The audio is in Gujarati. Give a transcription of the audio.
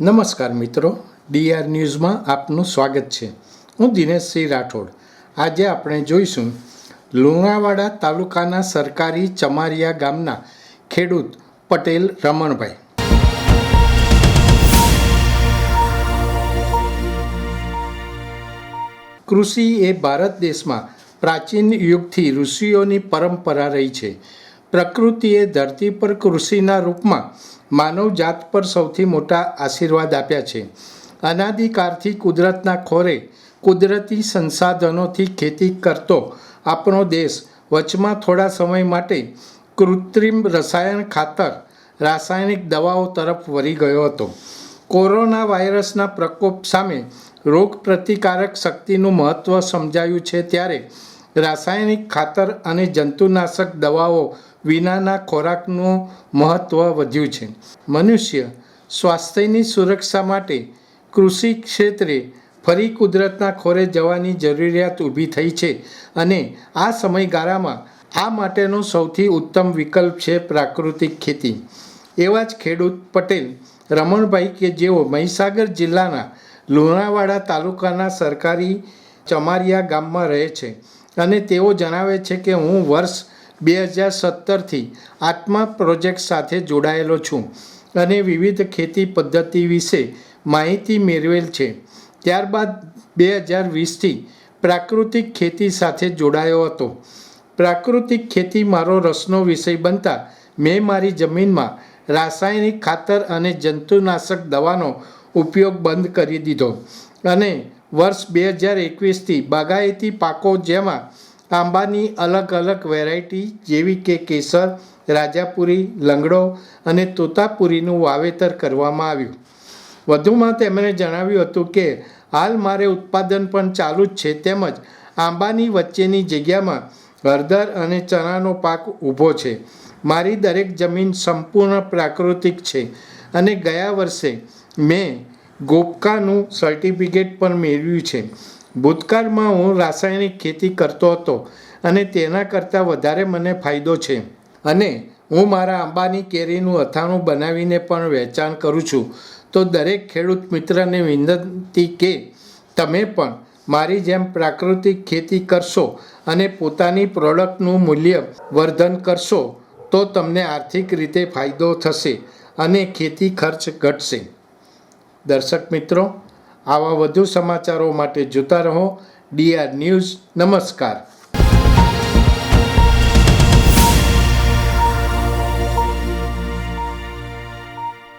નમસ્કાર મિત્રો, ડીઆર ન્યૂઝમાં આપનું સ્વાગત છે. હું દિનેશસિંહ રાઠોડ. આજે આપણે જોઈશું લુણાવાડા તાલુકાના સરકારી ચમારિયા ગામના ખેડૂત પટેલ રમણભાઈ. કૃષિ એ ભારત દેશમાં પ્રાચીન યુગથી ઋષિઓની પરંપરા રહી છે. પ્રકૃતિએ ધરતી પર કૃષિના રૂપમાં માનવ જાત પર સૌથી મોટા આશીર્વાદ આપ્યા છે. અનાદિકાળથી કુદરતના ખોરે કુદરતી સંસાધનોથી ખેતી કરતો આપણો દેશ વચમાં થોડા સમય માટે કૃત્રિમ રસાયણ ખાતર, રાસાયણિક દવાઓ તરફ વળી ગયો હતો. કોરોના વાયરસના પ્રકોપ સામે રોગ પ્રતિકારક શક્તિનું મહત્ત્વ સમજાયું છે, ત્યારે રાસાયણિક ખાતર અને જંતુનાશક દવાઓ વિનાના ખોરાકનું મહત્ત્વ વધ્યું છે. મનુષ્ય સ્વાસ્થ્યની સુરક્ષા માટે કૃષિ ક્ષેત્રે ફરી કુદરતના ખોરે જવાની જરૂરિયાત ઊભી થઈ છે, અને આ સમયગાળામાં આ માટેનો સૌથી ઉત્તમ વિકલ્પ છે પ્રાકૃતિક ખેતી. એવા જ ખેડૂત પટેલ રમણભાઈ કે જેઓ મહીસાગર જિલ્લાના લુણાવાડા તાલુકાના સરકારી ચમારિયા ગામમાં રહે છે, અને તેઓ જણાવે છે કે હું વર્ષ 2017થી આત્મા પ્રોજેક્ટ સાથે જોડાયેલો છું અને વિવિધ ખેતી પદ્ધતિ વિશે માહિતી મેળવેલ છે. ત્યારબાદ 2020થી પ્રાકૃતિક ખેતી સાથે જોડાયો હતો. પ્રાકૃતિક ખેતી મારો રસનો વિષય બનતા મેં મારી જમીનમાં રાસાયણિક ખાતર અને જંતુનાશક દવાનો ઉપયોગ બંધ કરી દીધો અને વર્ષ 2021થી બાગાયતી પાકો, જેમાં આંબાની અલગ અલગ વેરાયટી જેવી કે કેસર, રાજાપુરી, લંગડો અને તોતાપુરીનું વાવેતર કરવામાં આવ્યું. વધુમાં તેમણે જણાવ્યું હતું કે હાલ મારે ઉત્પાદન પણ ચાલુ જ છે, તેમજ આંબાની વચ્ચેની જગ્યામાં હળદર અને ચણાનો પાક ઊભો છે. મારી દરેક જમીન સંપૂર્ણ પ્રાકૃતિક છે અને ગયા વર્ષે મેં ગોપકાનું સર્ટિફિકેટ પણ મેળવ્યું છે. ભૂતકાળમાં હું રાસાયણિક ખેતી કરતો હતો અને તેના કરતાં વધારે મને ફાયદો છે, અને હું મારા આંબાની કેરીનું અથાણું બનાવીને પણ વેચાણ કરું છું. તો દરેક ખેડૂત મિત્રને વિનંતી કે તમે પણ મારી જેમ પ્રાકૃતિક ખેતી કરશો અને પોતાની પ્રોડક્ટનું મૂલ્ય વર્ધન કરશો તો તમને આર્થિક રીતે ફાયદો થશે અને ખેતી ખર્ચ ઘટશે. દર્શક મિત્રો, આવા વધુ સમાચારો માટે જોતા રહો ડીઆર ન્યૂઝ. નમસ્કાર.